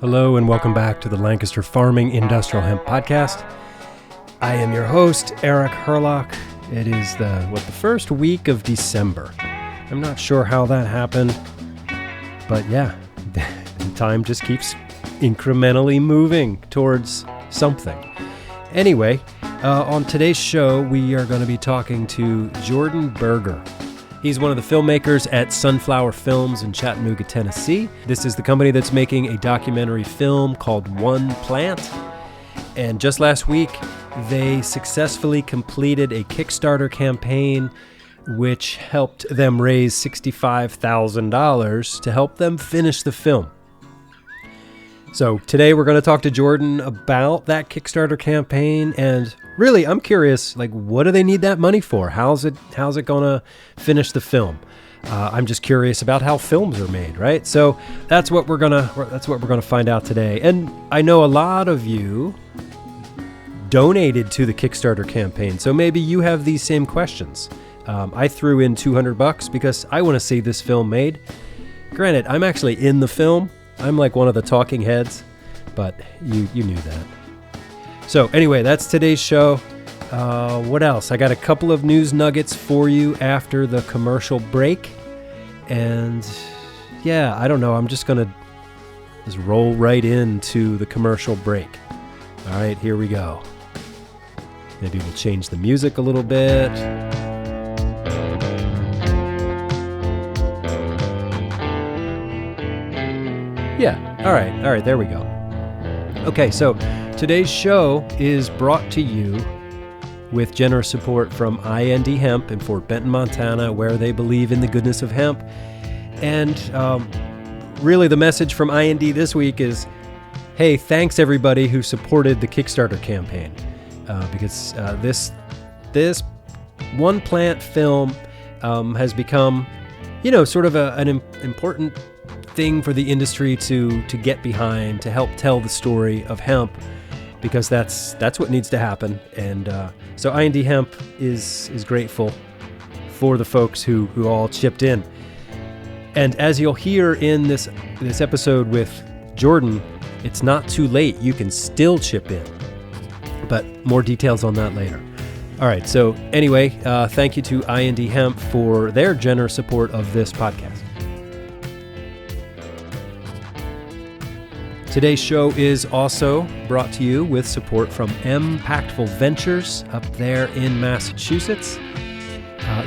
Hello and welcome back to the Lancaster Farming Industrial Hemp Podcast. I am your host, Eric Hurlock. It is the first week of December. I'm not sure how that happened, but yeah, time just keeps incrementally moving towards something. Anyway, on today's show, we are going to be talking to Jordan Berger. He's one of the filmmakers at Sunflower Films in Chattanooga, Tennessee. This is the company that's making a documentary film called One Plant. And just last week, they successfully completed a Kickstarter campaign which helped them raise $65,000 to help them finish the film. So today we're going to talk to Jordan about that Kickstarter campaign, and really I'm curious, what do they need that money for? How's it going to finish the film? I'm just curious about how films are made, right? So that's what we're gonna find out today. And I know a lot of you donated to the Kickstarter campaign, so maybe you have these same questions. I threw in $200 because I want to see this film made. Granted, I'm actually in the film. I'm like one of the talking heads, but you knew that. So anyway, that's today's show. What else? I got a couple of news nuggets for you after the commercial break. And yeah, I don't know. I'm just going to just roll right into the commercial break. All right, here we go. Maybe we'll change the music a little bit. Yeah, all right, there we go. Okay, so today's show is brought to you with generous support from IND Hemp in Fort Benton, Montana, where they believe in the goodness of hemp. And really the message from IND this week is, hey, thanks everybody who supported the Kickstarter campaign. Because this One Plant film has become, sort of an important thing for the industry to get behind, to help tell the story of hemp, because that's what needs to happen. And so IND Hemp is grateful for the folks who all chipped in. And as you'll hear in this episode with Jordan, it's not too late. You can still chip in. But more details on that later. All right, so anyway, thank you to IND Hemp for their generous support of this podcast. Today's show is also brought to you with support from Impactful Ventures up there in Massachusetts.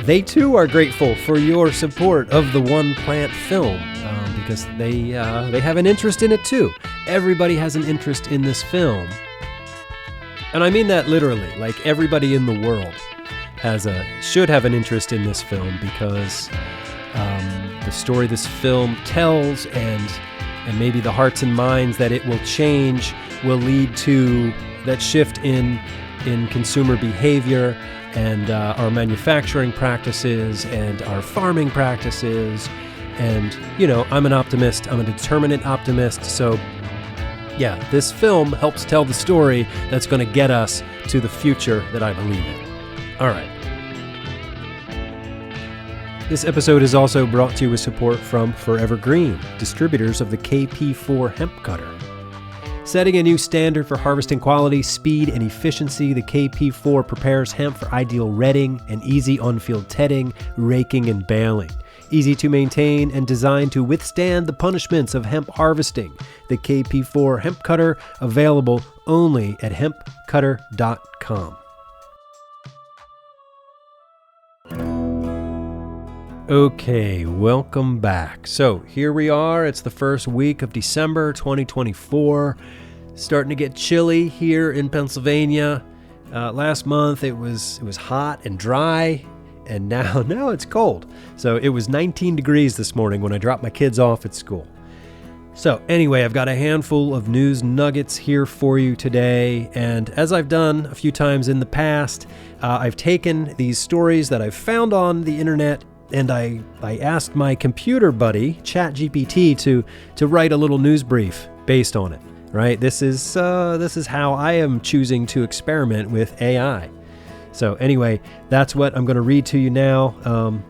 They too are grateful for your support of the One Plant film because they have an interest in it too. Everybody has an interest in this film. And I mean that literally, like everybody in the world should have an interest in this film because the story this film tells and maybe the hearts and minds that it will change will lead to that shift in consumer behavior and our manufacturing practices and our farming practices. And, I'm an optimist. I'm a determinate optimist. So, yeah, this film helps tell the story that's going to get us to the future that I believe in. All right. This episode is also brought to you with support from Forever Green, distributors of the KP4 hemp cutter. Setting a new standard for harvesting quality, speed, and efficiency, the KP4 prepares hemp for ideal retting and easy on-field tedding, raking, and baling. Easy to maintain and designed to withstand the punishments of hemp harvesting. The KP4 hemp cutter, available only at hempcutter.com. Okay, welcome back. So here we are. It's the first week of December 2024. Starting to get chilly here in Pennsylvania. Last month it was hot and dry, and now it's cold. So it was 19 degrees this morning when I dropped my kids off at school. So anyway, I've got a handful of news nuggets here for you today. And as I've done a few times in the past, I've taken these stories that I've found on the internet and I asked my computer buddy, ChatGPT, to write a little news brief based on it. Right? This is how I am choosing to experiment with AI. So anyway, that's what I'm going to read to you now.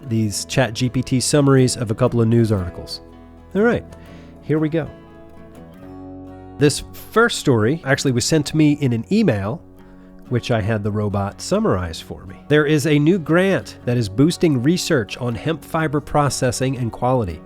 These ChatGPT summaries of a couple of news articles. All right, here we go. This first story actually was sent to me in an email, which I had the robot summarize for me. There is a new grant that is boosting research on hemp fiber processing and quality.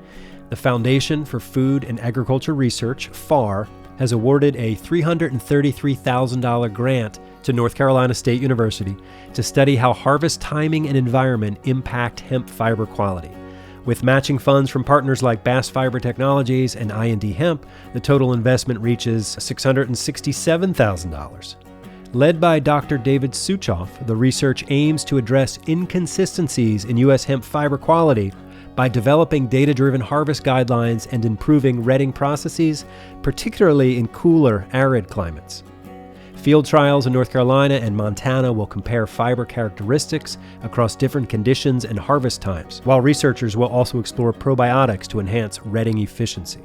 The Foundation for Food and Agriculture Research, FAR, has awarded a $333,000 grant to North Carolina State University to study how harvest timing and environment impact hemp fiber quality. With matching funds from partners like Bass Fiber Technologies and I&D Hemp, the total investment reaches $667,000. Led by Dr. David Suchoff, the research aims to address inconsistencies in U.S. hemp fiber quality by developing data-driven harvest guidelines and improving retting processes, particularly in cooler, arid climates. Field trials in North Carolina and Montana will compare fiber characteristics across different conditions and harvest times, while researchers will also explore probiotics to enhance retting efficiency.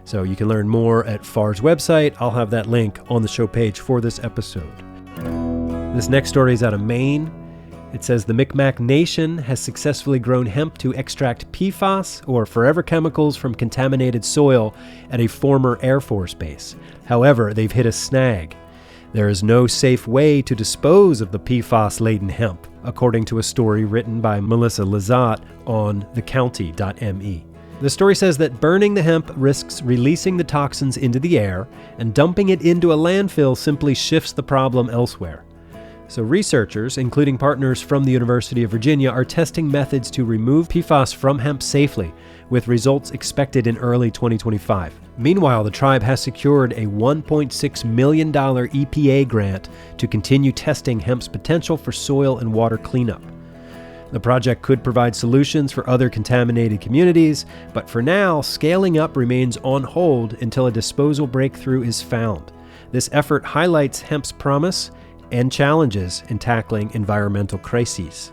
So you can learn more at FAR's website. I'll have that link on the show page for this episode. This next story is out of Maine. It says the Micmac Nation has successfully grown hemp to extract PFAS, or forever chemicals, from contaminated soil at a former Air Force base. However, they've hit a snag. There is no safe way to dispose of the PFAS-laden hemp, according to a story written by Melissa Lazat on thecounty.me. The story says that burning the hemp risks releasing the toxins into the air, and dumping it into a landfill simply shifts the problem elsewhere. So researchers, including partners from the University of Virginia, are testing methods to remove PFAS from hemp safely, with results expected in early 2025. Meanwhile, the tribe has secured a $1.6 million EPA grant to continue testing hemp's potential for soil and water cleanup. The project could provide solutions for other contaminated communities, but for now, scaling up remains on hold until a disposal breakthrough is found. This effort highlights hemp's promise and challenges in tackling environmental crises.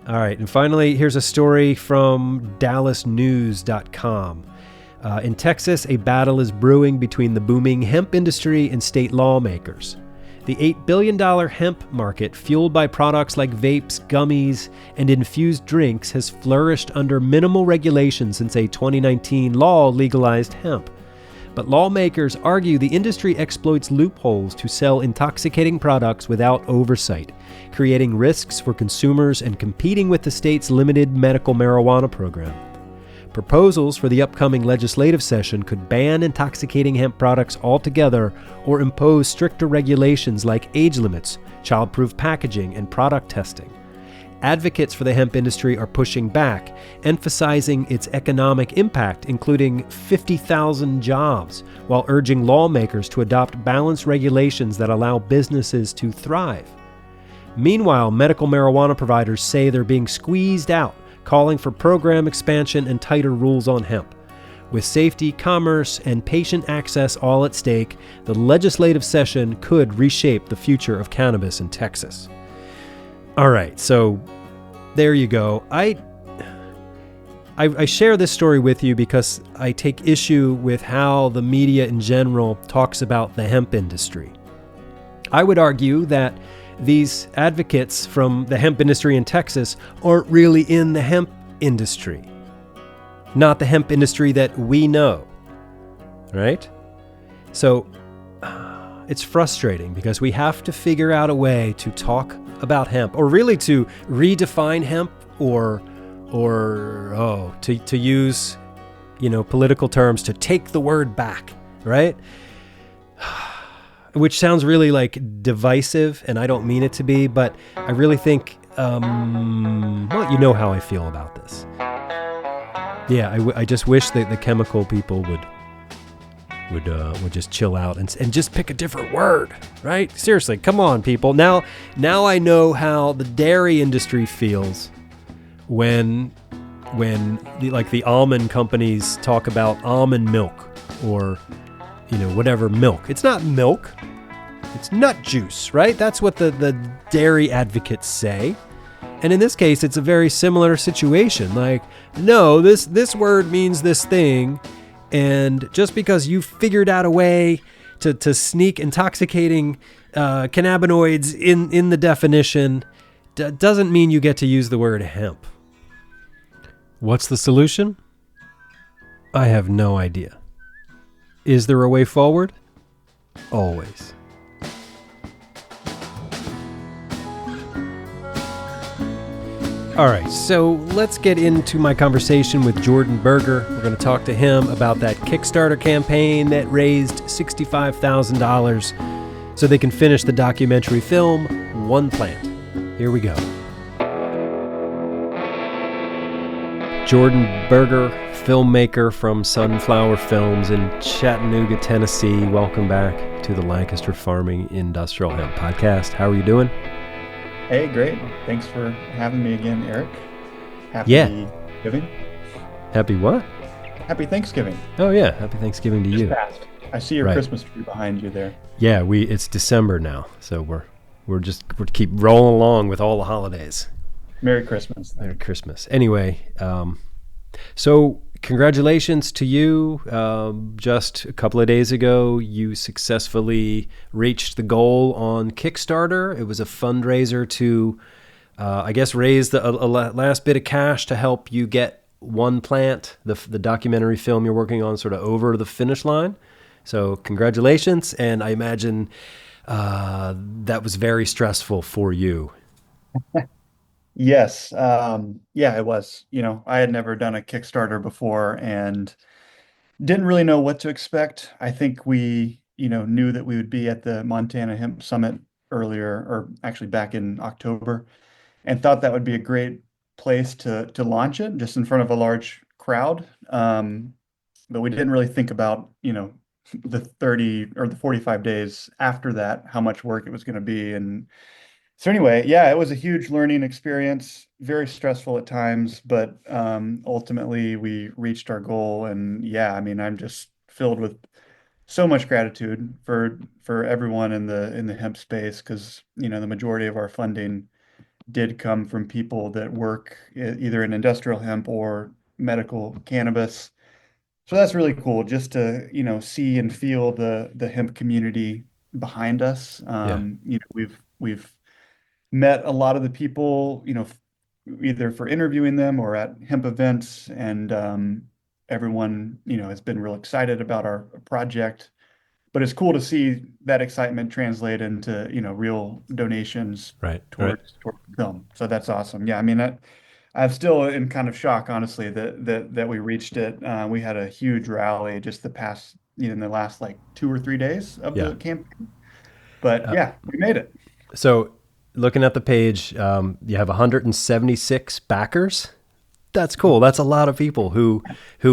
All right, and finally, here's a story from DallasNews.com. In Texas, a battle is brewing between the booming hemp industry and state lawmakers. The $8 billion hemp market, fueled by products like vapes, gummies, and infused drinks, has flourished under minimal regulation since a 2019 law legalized hemp. But lawmakers argue the industry exploits loopholes to sell intoxicating products without oversight, creating risks for consumers and competing with the state's limited medical marijuana program. Proposals for the upcoming legislative session could ban intoxicating hemp products altogether or impose stricter regulations like age limits, child-proof packaging, and product testing. Advocates for the hemp industry are pushing back, emphasizing its economic impact, including 50,000 jobs, while urging lawmakers to adopt balanced regulations that allow businesses to thrive. Meanwhile, medical marijuana providers say they're being squeezed out, calling for program expansion and tighter rules on hemp. With safety, commerce, and patient access all at stake, the legislative session could reshape the future of cannabis in Texas. All right, so there you go. I share this story with you because I take issue with how the media in general talks about the hemp industry. I would argue that these advocates from the hemp industry in Texas aren't really in the hemp industry. Not the hemp industry that we know, right? So it's frustrating because we have to figure out a way to talk about hemp, or really to redefine hemp, or to use, political terms, to take the word back, right? Which sounds really like divisive, and I don't mean it to be, but I really think, you know how I feel about this. Yeah, I just wish that the chemical people would just chill out and just pick a different word, right? Seriously, come on, people. Now I know how the dairy industry feels when the almond companies talk about almond milk, or whatever milk. It's not milk, it's nut juice, right? That's what the dairy advocates say. And in this case, it's a very similar situation. Like, no, this word means this thing, and just because you figured out a way to sneak intoxicating cannabinoids in the definition doesn't mean you get to use the word hemp. What's the solution? I have no idea. Is there a way forward? Always. All right, so let's get into my conversation with Jordan Berger. We're going to talk to him about that Kickstarter campaign that raised $65,000 so they can finish the documentary film, One Plant. Here we go. Jordan Berger, filmmaker from Sunflower Films in Chattanooga, Tennessee. Welcome back to the Lancaster Farming Industrial Hemp Podcast. How are you doing? Hey, great. Thanks for having me again, Eric. Happy Thanksgiving. Happy what? Happy Thanksgiving. Oh yeah, happy Thanksgiving to Just you. passed. I see your Right. Christmas tree behind you there. Yeah, it's December now, so we're keep rolling along with all the holidays. Merry Christmas. Merry Christmas. Anyway, so congratulations to you. Just a couple of days ago, you successfully reached the goal on Kickstarter. It was a fundraiser to, I guess, raise a last bit of cash to help you get One Plant, the documentary film you're working on, sort of over the finish line. So congratulations, and I imagine that was very stressful for you. Yes. Yeah, it was. I had never done a Kickstarter before and didn't really know what to expect. I think we, knew that we would be at the Montana Hemp Summit earlier, or actually back in October, and thought that would be a great place to launch it just in front of a large crowd. But we didn't really think about, the 30 or the 45 days after that, how much work it was going to be. And so anyway, yeah, it was a huge learning experience, very stressful at times, but ultimately we reached our goal. And yeah, I mean, I'm just filled with so much gratitude for everyone in the hemp space because, the majority of our funding did come from people that work either in industrial hemp or medical cannabis. So that's really cool just to, see and feel the hemp community behind us. Yeah, We've met a lot of the people, either for interviewing them or at hemp events, and everyone, has been real excited about our project. But it's cool to see that excitement translate into, real donations right, right. towards film. So that's awesome. Yeah, I mean, I'm still in kind of shock, honestly, that we reached it. We had a huge rally just in the last like 2 or 3 days of Yeah. the campaign. But yeah, we made it. So looking at the page, you have 176 backers. That's cool. That's a lot of people who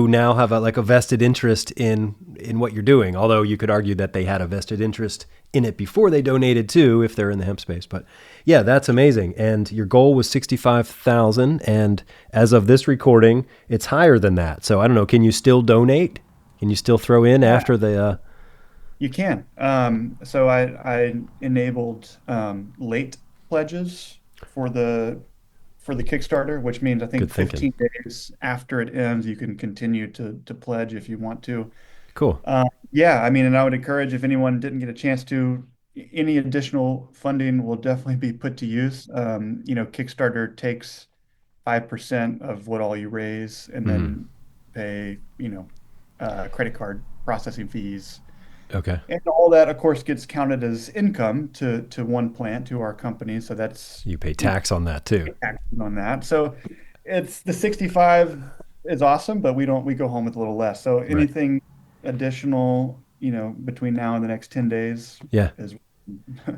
now have a vested interest in what you're doing. Although you could argue that they had a vested interest in it before they donated too, if they're in the hemp space. But yeah, that's amazing. And your goal was 65,000, and as of this recording, it's higher than that. So I don't know. Can you still donate? Can you still throw in Yeah, after the? you can. So I enabled late pledges for the Kickstarter, which means I think Good thinking. 15 days after it ends, you can continue to pledge if you want to. Cool. Yeah, I mean, and I would encourage if anyone didn't get a chance to, any additional funding will definitely be put to use. Kickstarter takes 5% of what all you raise and Mm, then pay, credit card processing fees. okay. And all that, of course, gets counted as income to One Plant, to our company. So that's, You pay tax on that too. taxes on that. So it's the 65 is awesome, but we go home with a little less. So Right. anything additional, between now and the next 10 days Yeah. is yeah.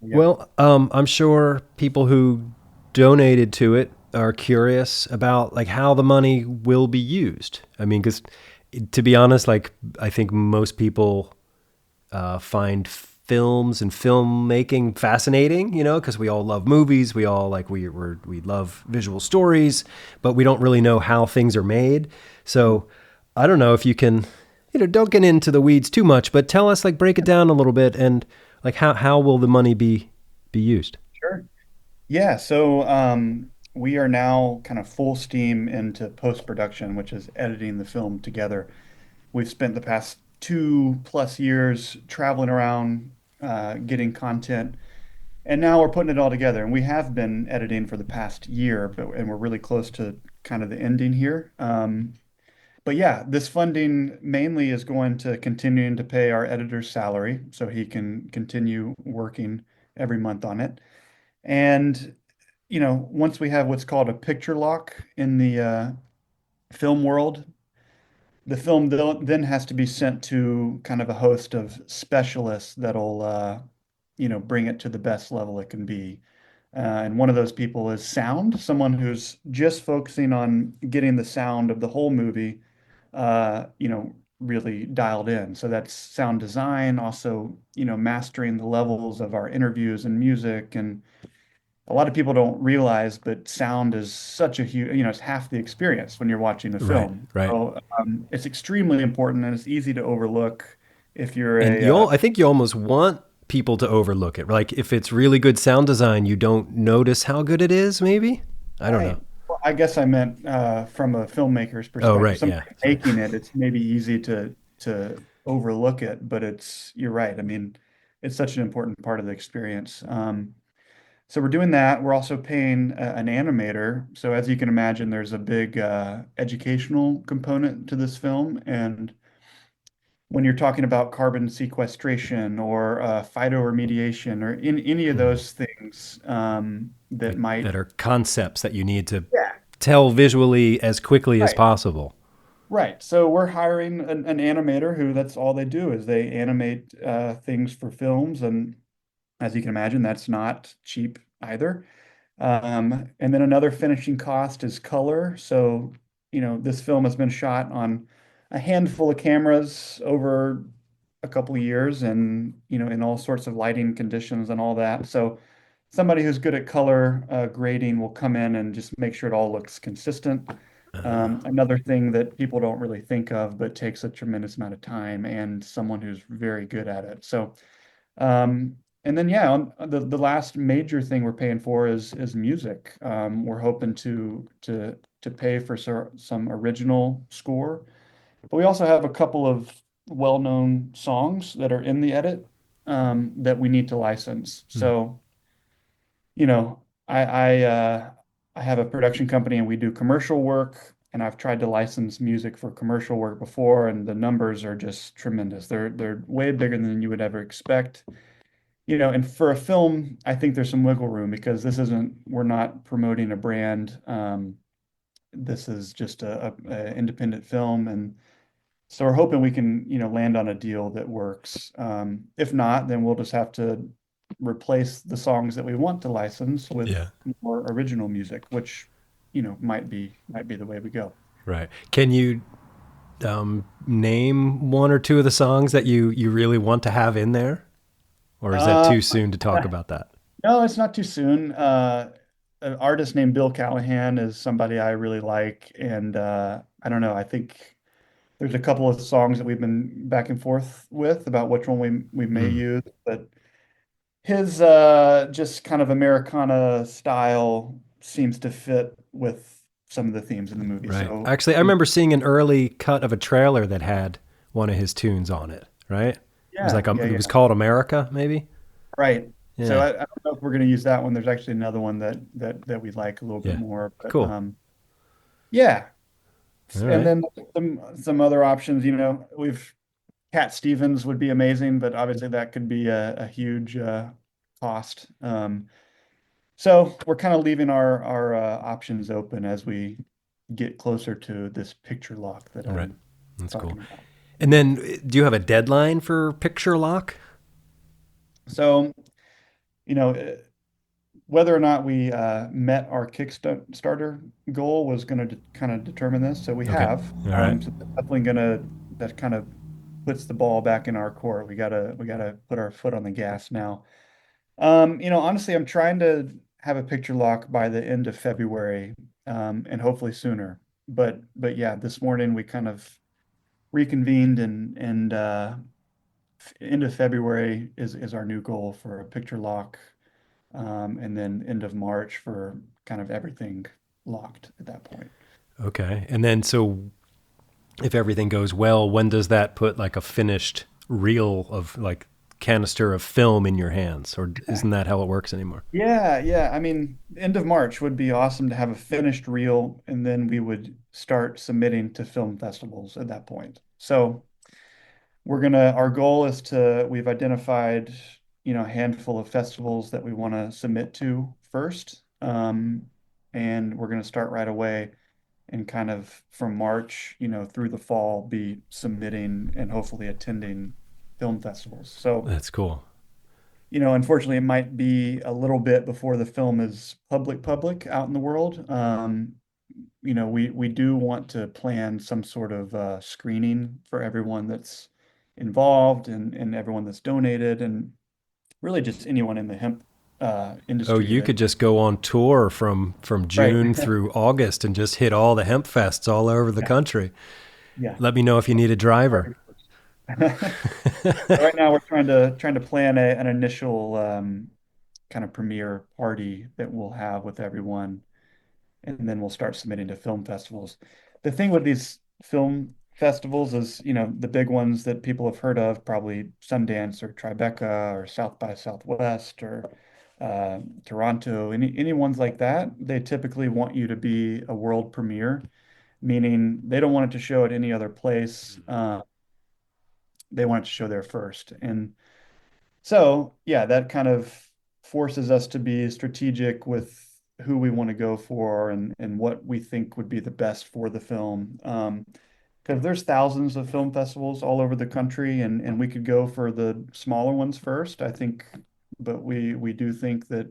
Well, I'm sure people who donated to it are curious about like how the money will be used. I mean, because to be honest, like I think most people find films and filmmaking fascinating, because we all love movies. We all we love visual stories, but we don't really know how things are made. So I don't know if you can, don't get into the weeds too much, but tell us, like, break it down a little bit, and like how will the money be used? Sure. Yeah, so we are now kind of full steam into post-production, which is editing the film together. We've spent the past 2+ years traveling around, getting content, and now we're putting it all together. And we have been editing for the past year, and we're really close to kind of the ending here. But yeah, this funding mainly is going to continuing to pay our editor's salary so he can continue working every month on it. And, once we have what's called a picture lock in the film world, the film then has to be sent to kind of a host of specialists that'll, bring it to the best level it can be. And one of those people is sound, someone who's just focusing on getting the sound of the whole movie, really dialed in. So that's sound design, also, mastering the levels of our interviews and music. And a lot of people don't realize, but sound is such a huge, it's half the experience when you're watching a Right, film. right. So it's extremely important and it's easy to overlook if you're And I think you almost want people to overlook it. Like if it's really good sound design, you don't notice how good it is, maybe? I don't know. right. Well, I guess I meant from a filmmaker's Oh, perspective. right. Yeah. Somebody making it, it's maybe easy to overlook it, but you're right. I mean, it's such an important part of the experience. So we're doing that. We're also paying an animator. So as you can imagine, there's a big educational component to this film. And when you're talking about carbon sequestration or phytoremediation or in any of Mhm. those things that Like might, that are concepts that you need to yeah, tell visually as quickly as right, possible. right. So we're hiring an animator who that's all they do is they animate things for films. And as you can imagine, that's not cheap either. And then another finishing cost is color. So, this film has been shot on a handful of cameras over a couple of years and, in all sorts of lighting conditions and all that. So somebody who's good at color grading will come in and just make sure it all looks consistent. Another thing that people don't really think of, but takes a tremendous amount of time and someone who's very good at it. So, and then yeah, the last major thing we're paying for is music. We're hoping to pay for some original score, but we also have a couple of well-known songs that are in the edit that we need to license. Hmm. So, you know, I have a production company and we do commercial work, and I've tried to license music for commercial work before, and the numbers are just tremendous. They're way bigger than you would ever expect. And for a film, I think there's some wiggle room because we're not promoting a brand. This is just a independent film. And so we're hoping we can, land on a deal that works. If not, then we'll just have to replace the songs that we want to license with Yeah. more original music, which, might be the way we go. Right. Can you name one or two of the songs that you really want to have in there? Or is that Uh, too soon to talk about that? no, it's not too soon. An artist named Bill Callahan is somebody I really like, and I don't know. I think there's a couple of songs that we've been back and forth with about which one we may Hmm. use, but his just kind of Americana style seems to fit with some of the themes in the movie. Right. So Actually, I remember seeing an early cut of a trailer that had one of his tunes on it, right? It was yeah, like yeah, it was yeah, called America, maybe. right. So Yeah. I don't know if we're going to use that one. There's actually another one that we like a little bit Yeah. more, but Cool. yeah. All And right. then some other options, we've Cat Stevens would be amazing, but obviously that could be a huge cost. So we're kind of leaving our options open as we get closer to this picture lock that All right. I'm That's cool. talking about. And then, do you have a deadline for picture lock? So, you know, whether or not we met our Kickstarter goal was going to kind of determine this. So we Okay. have. All right. So that's definitely that kind of puts the ball back in our court. We gotta put our foot on the gas now. Honestly, I'm trying to have a picture lock by the end of February, and hopefully sooner. But yeah, this morning we kind of reconvened and end of February is our new goal for a picture lock, and then end of March for kind of everything locked at that point. Okay. And then, so if everything goes well, when does that put like a finished reel of like canister of film in your hands, or isn't that how it works anymore? Yeah. I mean, end of March would be awesome to have a finished reel, and then we would start submitting to film festivals at that point. So our goal is we've identified, a handful of festivals that we want to submit to first. And we're going to start right away and kind of from March, through the fall, be submitting and hopefully attending film festivals. So, That's cool. unfortunately, it might be a little bit before the film is public out in the world. We do want to plan some sort of screening for everyone that's involved and everyone that's donated, and really just anyone in the hemp Oh, industry you that, could just go on tour from right. June through August and just hit all the hemp fests all over the Yeah. country. Yeah. Let me know if you need a driver. Right now, we're trying to plan an initial kind of premiere party that we'll have with everyone, and then we'll start submitting to film festivals. The thing with these film festivals is, the big ones that people have heard of, probably Sundance or Tribeca or South by Southwest or Toronto, any ones like that. They typically want you to be a world premiere, meaning they don't want it to show at any other place. They want it to show there first. And so, yeah, that kind of forces us to be strategic with who we want to go for and what we think would be the best for the film. Because there's thousands of film festivals all over the country, and we could go for the smaller ones first, I think, but we do think that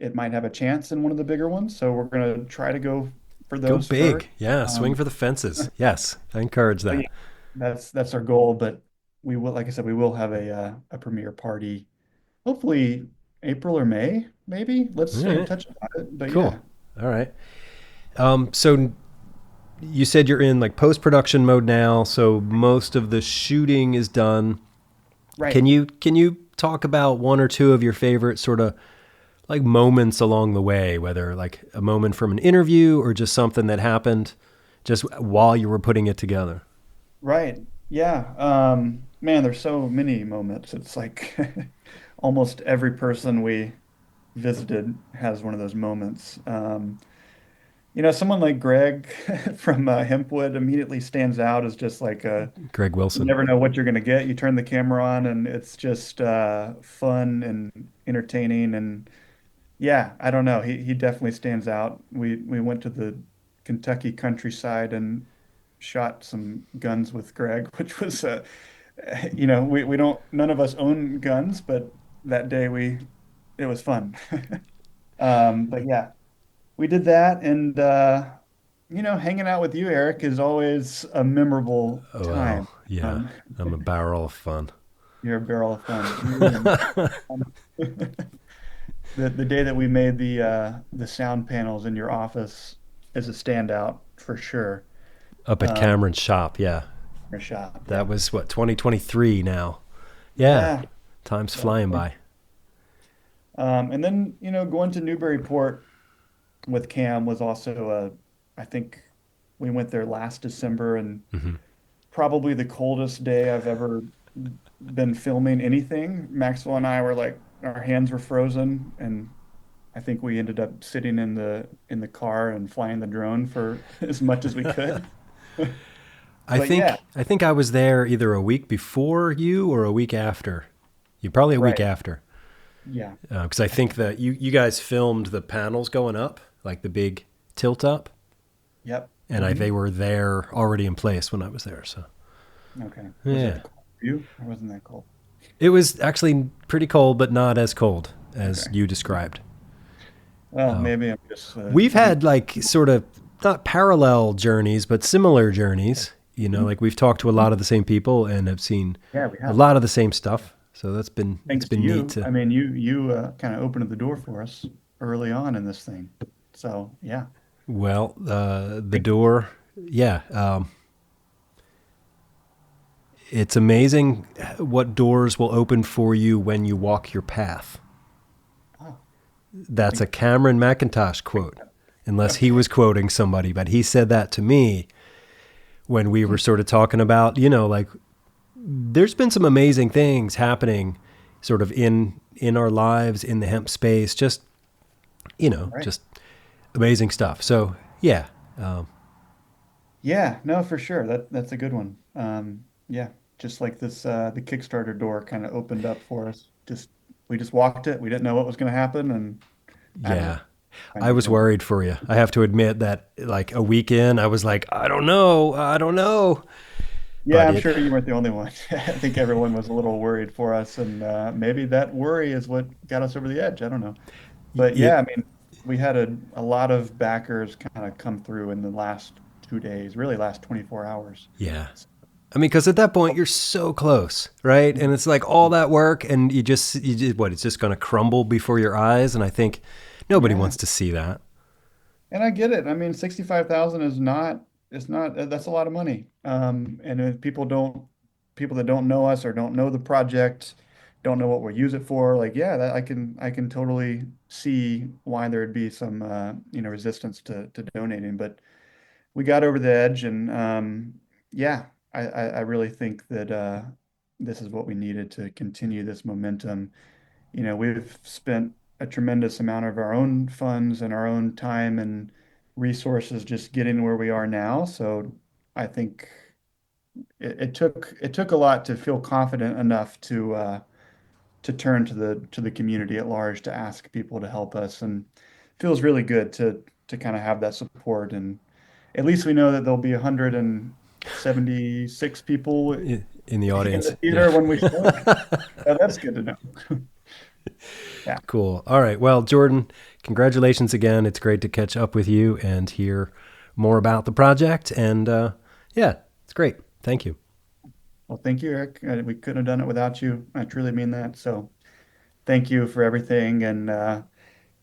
it might have a chance in one of the bigger ones. So we're going to try to go for Go those first. big. Yeah, swing for the fences. Yes, I encourage But that. yeah, that's our goal. But we will, like I said, we will have a premiere party, hopefully April or May, maybe. Let's All stay in right, touch about it. But cool. yeah, All right. So you said you're in like post-production mode now, so most of the shooting is done. right. Can you talk about one or two of your favorite sort of like moments along the way, whether like a moment from an interview or just something that happened just while you were putting it together? Right. Yeah. Man, there's so many moments. It's like almost every person we visited has one of those moments. Someone like Greg from Hempwood immediately stands out as just like Greg you Wilson. never know what you're going to get. You turn the camera on and it's just fun and entertaining. And yeah, I don't know. He definitely stands out. We went to the Kentucky countryside and shot some guns with Greg, which was we don't none of us own guns, but that day it was fun. But yeah, we did that, and hanging out with you, Eric, is always a memorable Oh, time. well, yeah. Um, I'm a barrel of fun. you're a barrel of fun. You and the day that we made the sound panels in your office is a standout for sure. Up at Um, Cameron's shop, yeah. your shop, That yeah, was what, 2023 now. Yeah, yeah. time's So, flying by. and then going to Newburyport with Cam was also I think we went there last December, and Hmm. probably the coldest day I've ever been filming anything. Maxwell and I were like, our hands were frozen, and I think we ended up sitting in the car and flying the drone for as much as we could. I But yeah, think I think I was there either a week before you or a week after. You probably a week right. after, Yeah. because I think that you guys filmed the panels going up, like the big tilt up, Yep. and they were there already in place when I was there. So Okay. Was yeah, it cold for you or wasn't that cold? it was actually pretty cold, but not as cold as Okay. you described. Well, maybe I'm just We've had like sort of not parallel journeys, but similar journeys. Mhm. Like we've talked to a lot of the same people and have seen Yeah, we a have. lot of the same stuff. So it's Thanks to been neat you. to. I mean, you kind of opened the door for us early on in this thing. So yeah, Well, the thank you. door, yeah. It's amazing what doors will open for you when you walk your path. Oh, That's thank a Cameron McIntosh quote, unless he okay. was quoting somebody, but he said that to me when we were sort of talking about, like there's been some amazing things happening sort of in our lives, in the hemp space, just, Right. just amazing stuff. So yeah. Yeah, no, for sure. That's a good one. Yeah, just like this, the Kickstarter door kind of opened up for us. We just walked it. We didn't know what was going to happen, and I don't Yeah. know. I I knew was something. worried for you. I have to admit that like a week in, I was like, I don't know. I don't know. Yeah, But I'm it, sure you weren't the only one. I think everyone was a little worried for us, and maybe that worry is what got us over the edge. I don't know. But it, yeah, I mean, we had a lot of backers kind of come through in the last 2 days, really last 24 hours. yeah. I mean, because at that point you're so close, right? And it's like all that work, and you just what? It's just going to crumble before your eyes. And I think nobody Yeah, wants to see that. and I get it. I mean, 65,000 is not, it's not, that's a lot of money. And if people that don't know us or don't know the project, don't know what we'll use it for, like, yeah, I can totally see why there'd be some, resistance to donating. But we got over the edge, and yeah, I really think that this is what we needed to continue this momentum. We've spent a tremendous amount of our own funds and our own time and resources just getting where we are now. So I think it took a lot to feel confident enough to turn to the community at large to ask people to help us, and it feels really good to kind of have that support. And at least we know that there'll be 176 people In the in audience. the Yeah. theater when we start. So that's good to know. Yeah. Cool. All right. Well, Jordan, congratulations again. It's great to catch up with you and hear more about the project. And yeah, it's great. Thank you. Well, thank you, Eric. We couldn't have done it without you. I truly mean that. So thank you for everything. And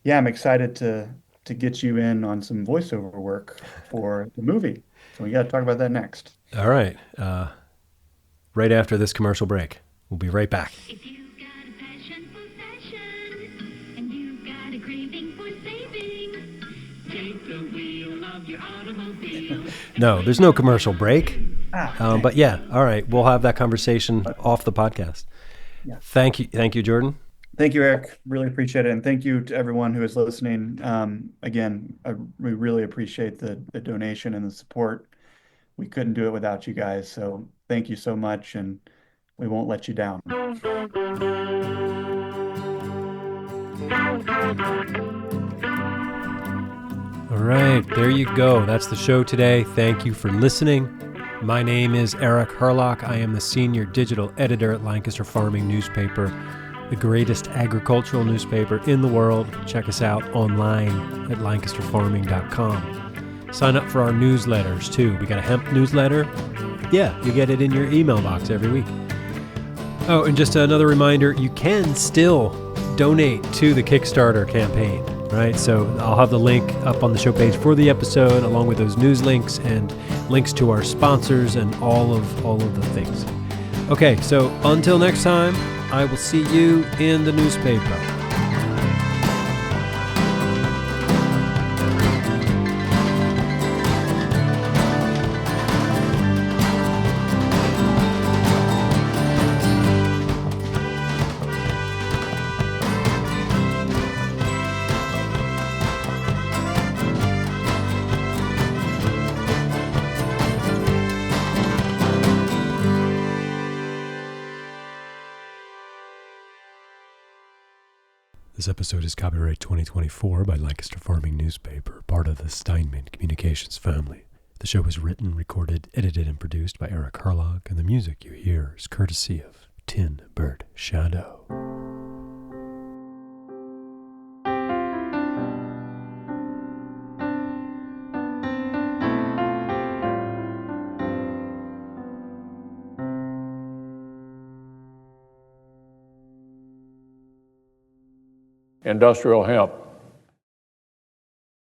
yeah, I'm excited to get you in on some voiceover work for the movie. So we got to talk about that next. All right. Right after this commercial break, we'll be right back. If you've got a passion for fashion and you've got a craving for saving, take the wheel of your automobile. No, there's no commercial break. Dang. But yeah, all right. We'll have that conversation off the podcast. Yeah. Thank you. Thank you, Jordan. Thank you, Eric. Really appreciate it. And thank you to everyone who is listening. Again, we really appreciate the donation and the support. We couldn't do it without you guys. So thank you so much. And we won't let you down. All right, there you go. That's the show today. Thank you for listening. My name is Eric Hurlock. I am the senior digital editor at Lancaster Farming Newspaper, the greatest agricultural newspaper in the world. Check us out online at lancasterfarming.com. Sign up for our newsletters too. We got a hemp newsletter. Yeah, you get it in your email box every week. Oh, and just another reminder, you can still donate to the Kickstarter campaign, right? So I'll have the link up on the show page for the episode, along with those news links and links to our sponsors and all of the things. Okay, so until next time, I will see you in the newspaper. This episode is copyright 2024 by Lancaster Farming Newspaper, part of the Steinman Communications family. The show was written, recorded, edited, and produced by Eric Hurlock, and the music you hear is courtesy of Tin Bird Shadow. Industrial hemp